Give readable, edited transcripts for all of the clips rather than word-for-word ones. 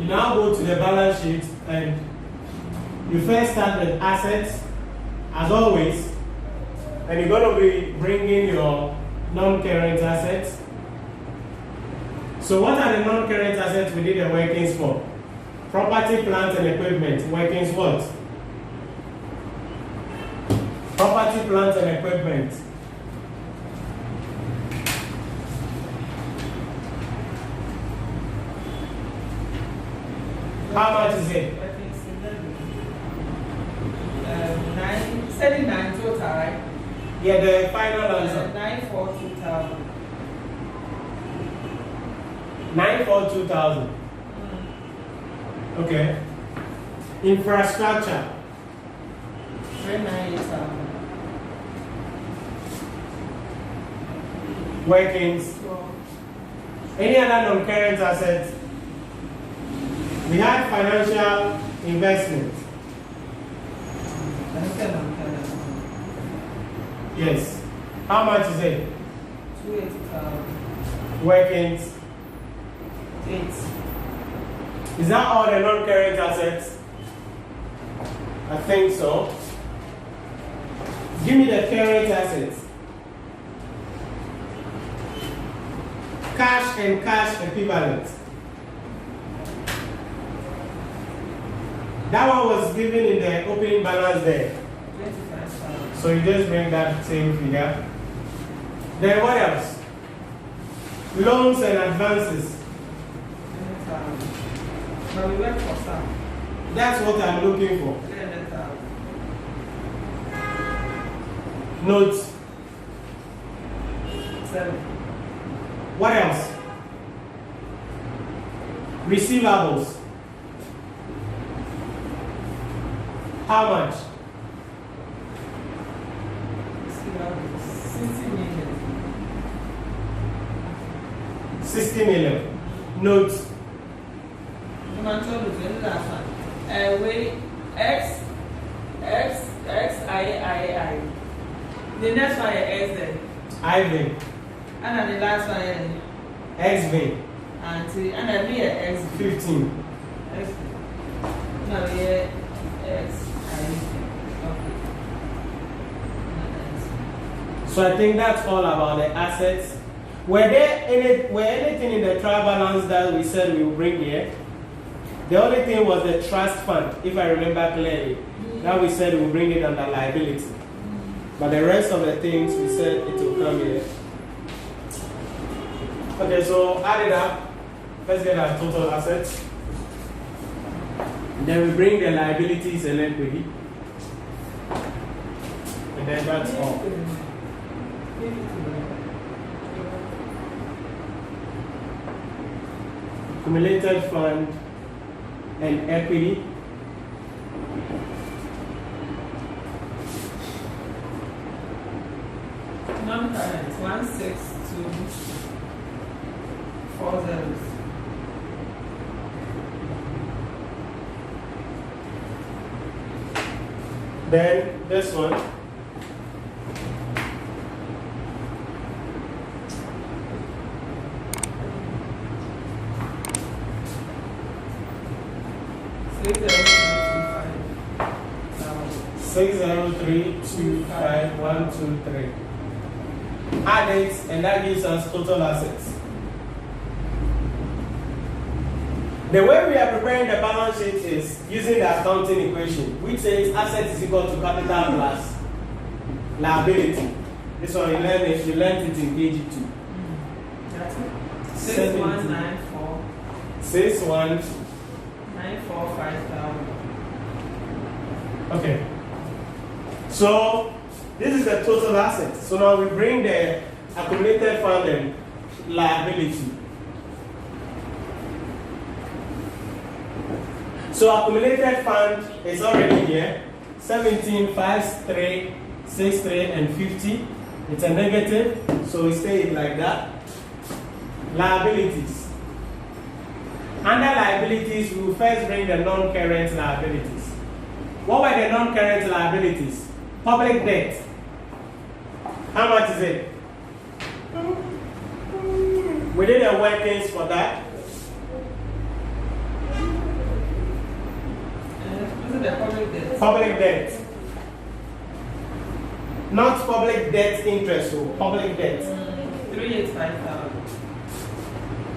you now go to the balance sheet and you first start with assets, as always, and you're going to be bringing your non-current assets. So what are the non-current assets we did the workings for? Property, plant, and equipment. Workings what? Property, plant, and equipment. How much is it? 79 total, right? Yeah, the final answer. 942,000. 942,000. Okay. Infrastructure. 398,000. Workings. Any other non-current assets? We have financial investment. Yes. How much is it? 280,000. Workings. 8. Is that all the non-current assets? I think so. Give me the current assets. Cash and cash equivalent. That one was given in the opening balance there. 25,000. So you just bring that same figure. Then what else? Loans and advances. 10,000. But we went for some. That's what I'm looking for. 300,000. Notes. 7. What else? Receivables. How much? 60 million. 60 million. Notes. The man told us the last one. Wait, X, I. The next one is X then. Ivan. And then the last one is XV. and then we are X. 15. X. No, we are X. So I think that's all about the assets. Were anything in the trial balance that we said we will bring here? The only thing was the trust fund, if I remember clearly, that we said we will bring it under liability. But the rest of the things we said it will come here. Okay, so add it up. Let's get our total assets. Then we bring the liabilities and equity. And then that's all. Accumulated fund and equity. Non-current 16240. Then this one. Six zero three two five 123. Add it, and that gives us total assets. The way we are preparing the balance sheet is using the accounting equation, which says assets is equal to capital plus liability. This one you learned it in KG2. That's it. 6194. 61945000. Okay. So this is the total assets. So now we bring the accumulated fund and liability. So accumulated fund is already here. 17, 5, 3, 6, 3, and 50. It's a negative, so we say it like that. Liabilities. Under liabilities, we will first bring the non-current liabilities. What were the non-current liabilities? Public debt. How much is it? We did the workings for that. This is the public debt. Public debt. Not public debt interest, so public debt. 385,000.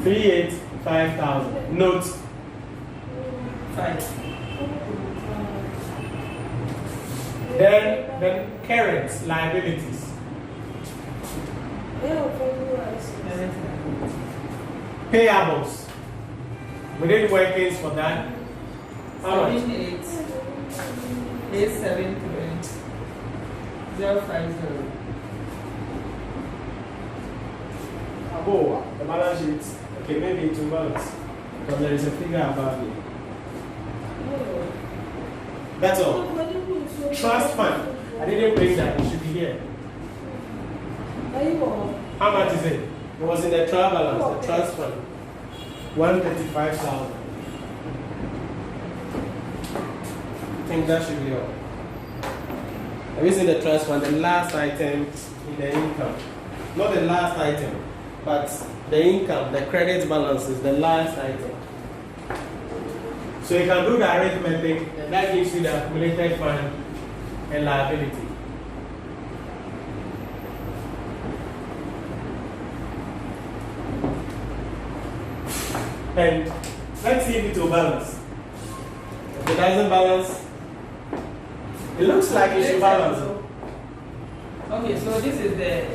385,000. Note 5. Then current liabilities. Payables. We did workings for that. How much? 873,050. Oh, the balance sheet. Okay, maybe it will balance. Because there is a figure above it. That's all. Trust fund. I didn't bring that. It should be here. How much is it? It was in the trial balance, the trust fund. 135,000. I think that should be all. I'm using the trust fund, the last item in the income. Not the last item, but the income, the credit balance is the last item. So you can do the arithmetic, and that gives you the accumulated fund and liability. And let's see if it will balance. If it doesn't balance, it looks like it should balance. Okay, so this is the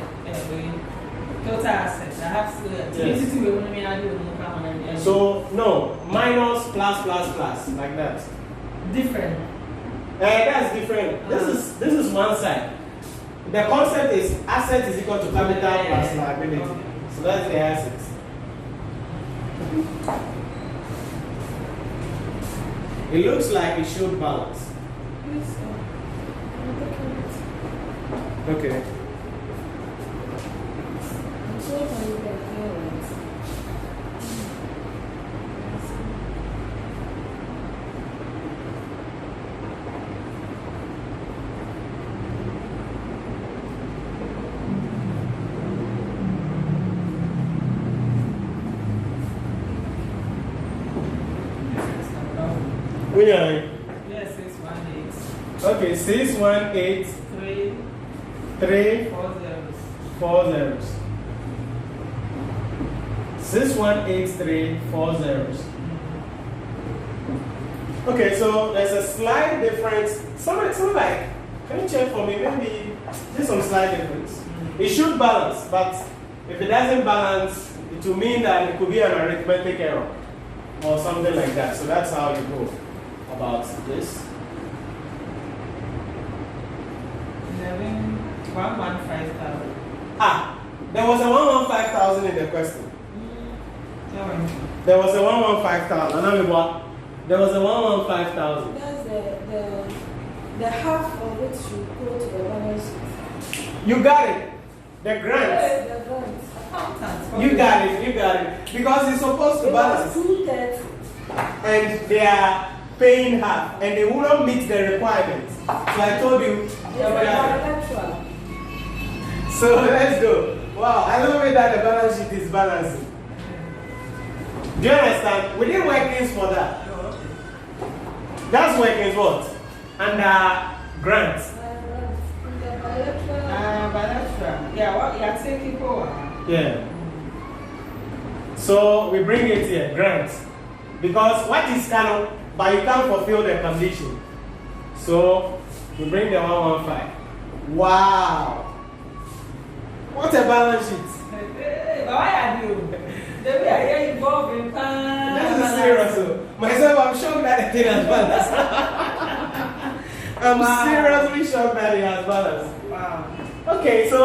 total assets. I have yes. So no, minus plus like that. Different. That's different. This is one side. The concept is asset is equal to capital plus liability. Okay. So that's the assets. It looks like it should balance. Okay. Yes, 618. Okay, 618 3 4 zeros. 6183 4 zeros. Okay, so there's a slight difference. Somebody like, can you check for me? Maybe there's some slight difference. It should balance, but if it doesn't balance, it will mean that it could be an arithmetic error or something like that. So that's how you go about this. 115,000. There was a 115,000 in the question. There was a 115,000. There was a 115,000. That's the half of it should go to the balance sheet. You got it. The grant. The grant. You got it. Because it's supposed to balance. 230. And they are paying half. And they will not meet the requirements. So I told you. So let's go. Wow, I love it that the balance sheet is balancing. Do you understand? We did workings for that. That's workings what? Under grants. Yeah, what you're taking for? Yeah. So we bring it here, grants. Because what is canon, but you can't fulfill the condition. So we bring the 115. Wow. What a balance sheet. Why are you? The way I get involved in This is serious. Myself, I'm shocked that it has balance. I'm seriously shocked that it has balance. Wow. Okay, so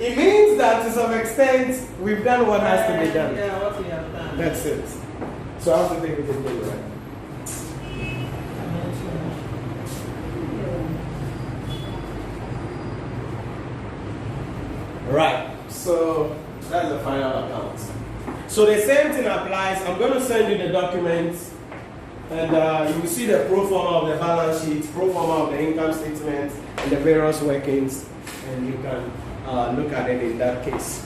it means that to some extent we've done what has to be done. Yeah, what we have done. That's it. So I have to take it again, right? Right, so that's the final account. So the same thing applies. I'm going to send you the documents, and you will see the pro forma of the balance sheet, pro forma of the income statement, and the various workings, and you can look at it in that case.